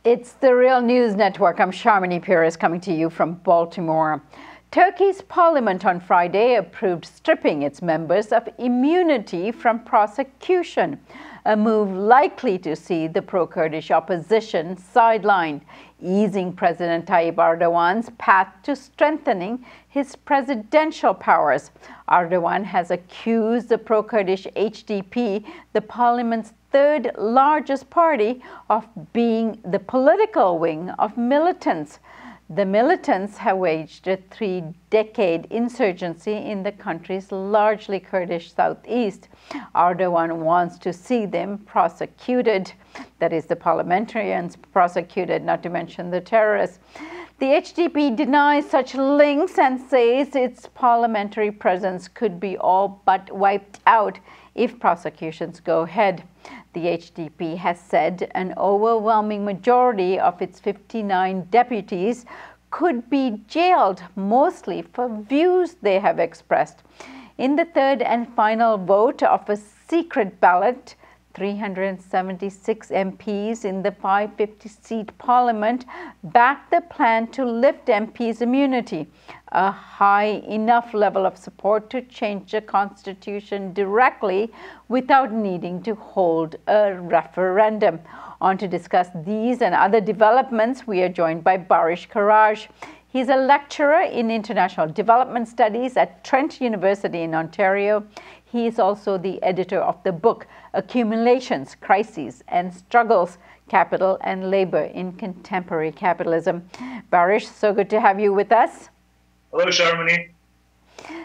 It's the Real News Network. I'm Sharmini Pires coming to you from Baltimore. Turkey's parliament on Friday approved stripping its members of immunity from prosecution, a move likely to see the pro-Kurdish opposition sidelined, easing President Tayyip Erdogan's path to strengthening his presidential powers. Erdogan has accused the pro-Kurdish HDP, the parliament's third largest party, of being the political wing of militants. The militants have waged a three-decade insurgency in the country's largely Kurdish southeast. Erdogan wants to see them prosecuted, that is, the parliamentarians prosecuted, not to mention the terrorists. The HDP denies such links and says its parliamentary presence could be all but wiped out if prosecutions go ahead. The HDP has said an overwhelming majority of its 59 deputies could be jailed, mostly for views they have expressed. In the third and final vote of a secret ballot, 376 MPs in the 550-seat parliament backed the plan to lift MPs' immunity, a high enough level of support to change the constitution directly without needing to hold a referendum. On to discuss these and other developments, we are joined by Baris Karaagac. He's a lecturer in international development studies at Trent University in Ontario. He is also the editor of the book Accumulations, Crises and Struggles, Capital and Labor in Contemporary Capitalism. Baris, so good to have you with us. Hello, Sharmini.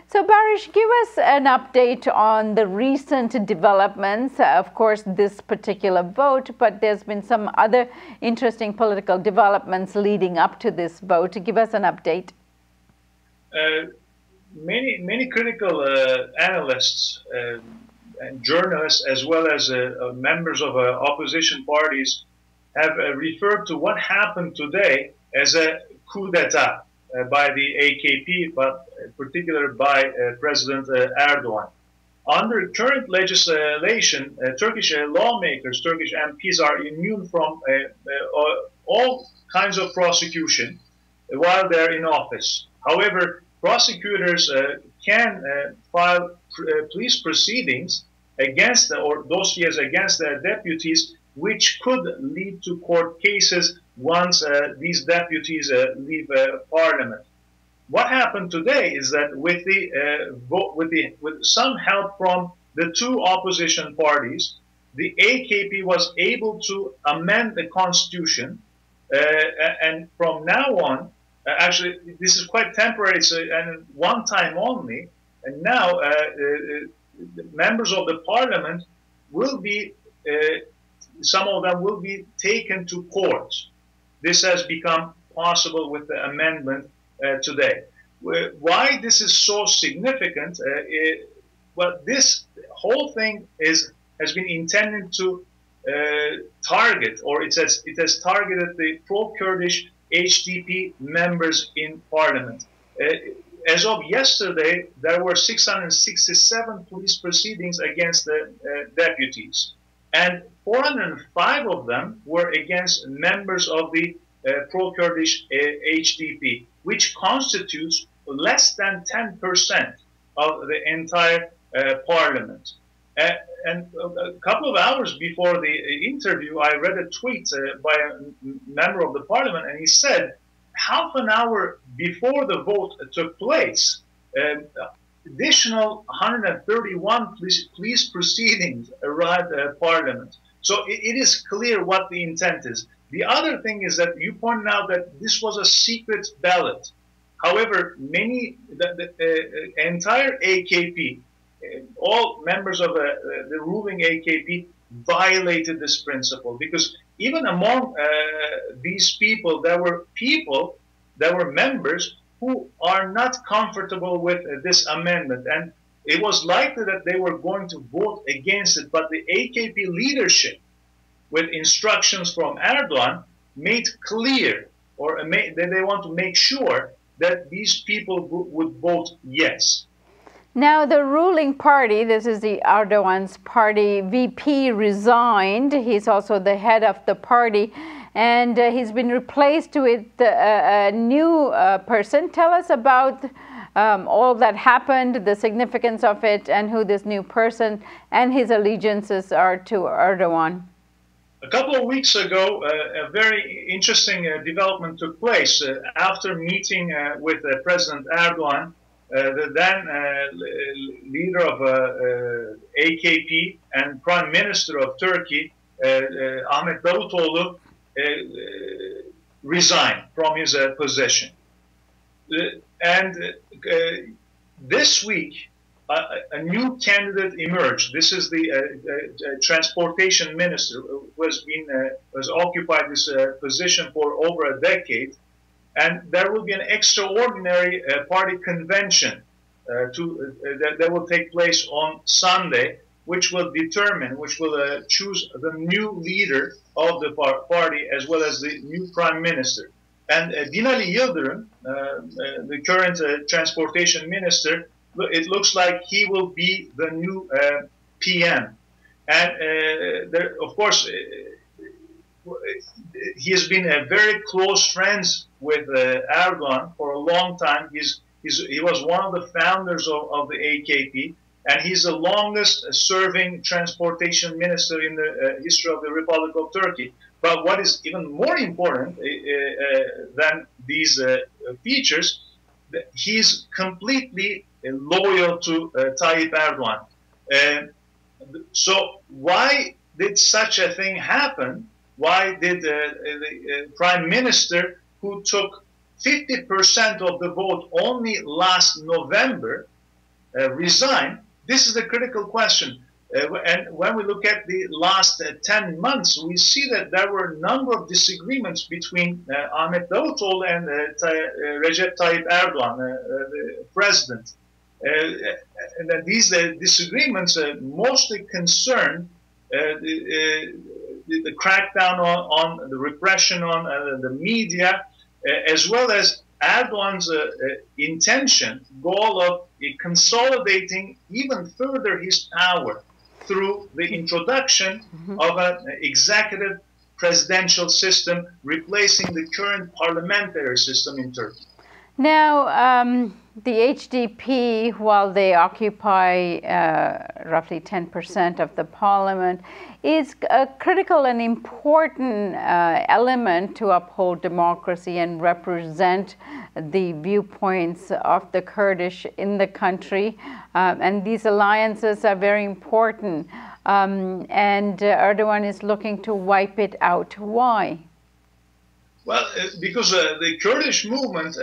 So, Baris, give us an update on the recent developments. Of course, this particular vote, but there's been some other interesting political developments leading up to this vote. Give us an update. Many critical analysts and journalists, as well as members of opposition parties, have referred to what happened today as a coup d'etat by the AKP, but particularly by President Erdogan. Under current legislation, Turkish lawmakers, Turkish MPs are immune from all kinds of prosecution while they're in office. However, prosecutors can file police proceedings against or dossiers against their deputies, which could lead to court cases once these deputies leave parliament. What happened today is that with some help from the two opposition parties, the AKP was able to amend the constitution, and from now on, actually, this is quite temporary, and one time only. And now, members of the parliament will be, some of them will be taken to court. This has become possible with the amendment today. Why this is so significant? Well, this whole thing has been intended to target, or it has targeted the pro-Kurdish HDP members in parliament. As of yesterday, there were 667 police proceedings against the deputies, and 405 of them were against members of the pro-Kurdish HDP, which constitutes less than 10% of the entire parliament. And a couple of hours before the interview, I read a tweet by a member of the parliament, and he said, half an hour before the vote took place, additional 131 police proceedings arrived at parliament. So it is clear what the intent is. The other thing is that you pointed out that this was a secret ballot. However, the entire AKP, all members of the ruling AKP violated this principle, because even among these people, there were members who are not comfortable with this amendment, and it was likely that they were going to vote against it. But the AKP leadership, with instructions from Erdogan, made clear, or that they want to make sure that these people would vote yes. Now, the ruling party, this is the Erdogan's party, VP resigned. He's also the head of the party. and he's been replaced with a new person. Tell us about all that happened, the significance of it, and who this new person and his allegiances are to Erdogan. A couple of weeks ago, a very interesting development took place. After meeting with President Erdogan, the then leader of AKP and Prime Minister of Turkey, Ahmet Davutoğlu, resigned from his position. And this week, a new candidate emerged. This is the transportation minister, who has occupied this position for over a decade. And there will be an extraordinary party convention that will take place on Sunday, which will choose the new leader of the party as well as the new prime minister. And Binali Yıldırım, the current transportation minister, it looks like he will be the new PM. And there, of course, he has been very close friends with Erdogan for a long time. He was one of the founders of the AKP, and he's the longest serving transportation minister in the history of the Republic of Turkey. But what is even more important than these features, he's completely loyal to Tayyip Erdogan. So why did such a thing happen? Why did the prime minister, who took 50% of the vote only last November, resign? This is the critical question. And when we look at the last 10 months, we see that there were a number of disagreements between Ahmet Davutoğlu and Recep Tayyip Erdogan, the president. And these disagreements mostly concern the crackdown on the repression on the media, as well as Erdogan's goal of consolidating even further his power through the introduction of an executive presidential system, replacing the current parliamentary system in Turkey. Now, the HDP, while they occupy roughly 10% of the parliament, is a critical and important element to uphold democracy and represent the viewpoints of the Kurdish in the country. And these alliances are very important. And Erdogan is looking to wipe it out. Why? Well, because the Kurdish movement,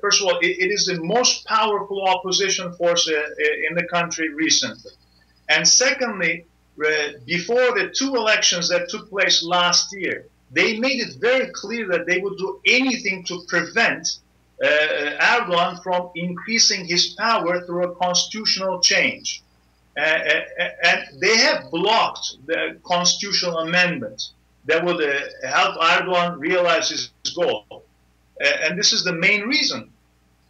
first of all, it is the most powerful opposition force in the country recently. And secondly, before the two elections that took place last year, they made it very clear that they would do anything to prevent Erdogan from increasing his power through a constitutional change. And they have blocked the constitutional amendment that would help Erdogan realize his goal. And this is the main reason.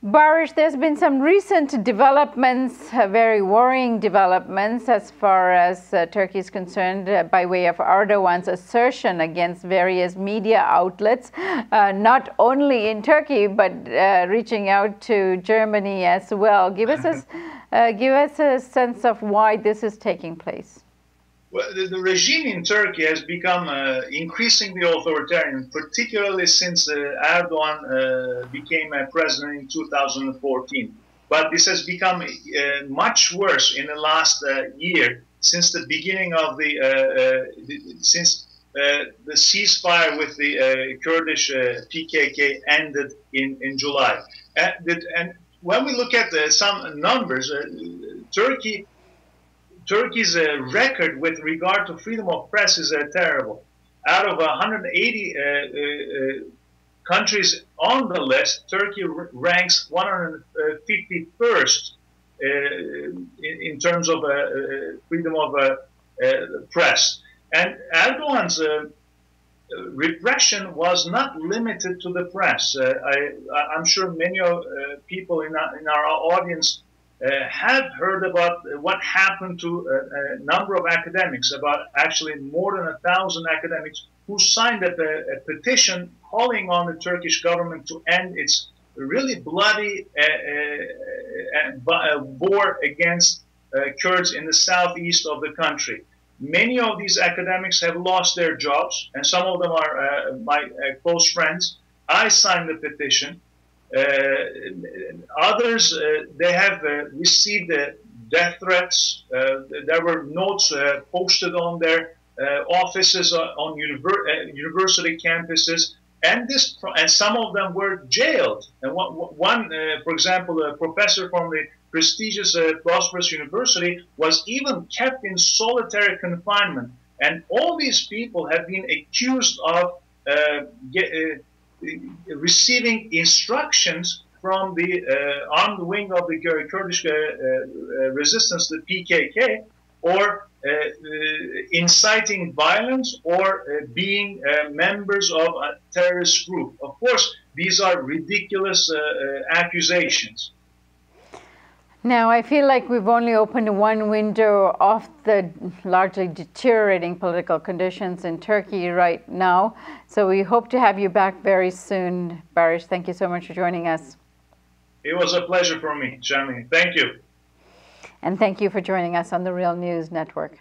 Baris, there's been some recent developments, very worrying developments as far as Turkey is concerned, by way of Erdogan's assertion against various media outlets, not only in Turkey, but reaching out to Germany as well. Give us a sense of why this is taking place. Well, the regime in Turkey has become increasingly authoritarian, particularly since Erdogan became president in 2014. But this has become much worse in the last year, since the beginning of the ceasefire with the Kurdish PKK ended in July. And when we look at some numbers, Turkey's record with regard to freedom of press is terrible. Out of 180 countries on the list, Turkey ranks 151st in terms of freedom of press. And Erdogan's repression was not limited to the press. I'm sure many people in our audience have heard about what happened to a number of academics, about actually more than 1,000 academics who signed a petition calling on the Turkish government to end its really bloody war against Kurds in the southeast of the country. Many of these academics have lost their jobs, and some of them are my close friends. I signed the petition. Others, they have received death threats. There were notes posted on their offices on university campuses, and some of them were jailed. And one, for example, a professor from the prestigious prosperous university was even kept in solitary confinement. And all these people have been accused of receiving instructions from the armed wing of the Kurdish resistance, the PKK, or inciting violence, or being members of a terrorist group. Of course, these are ridiculous accusations. Now, I feel like we've only opened one window of the largely deteriorating political conditions in Turkey right now. So we hope to have you back very soon. Baris, thank you so much for joining us. It was a pleasure for me, Shamini. Thank you. And thank you for joining us on the Real News Network.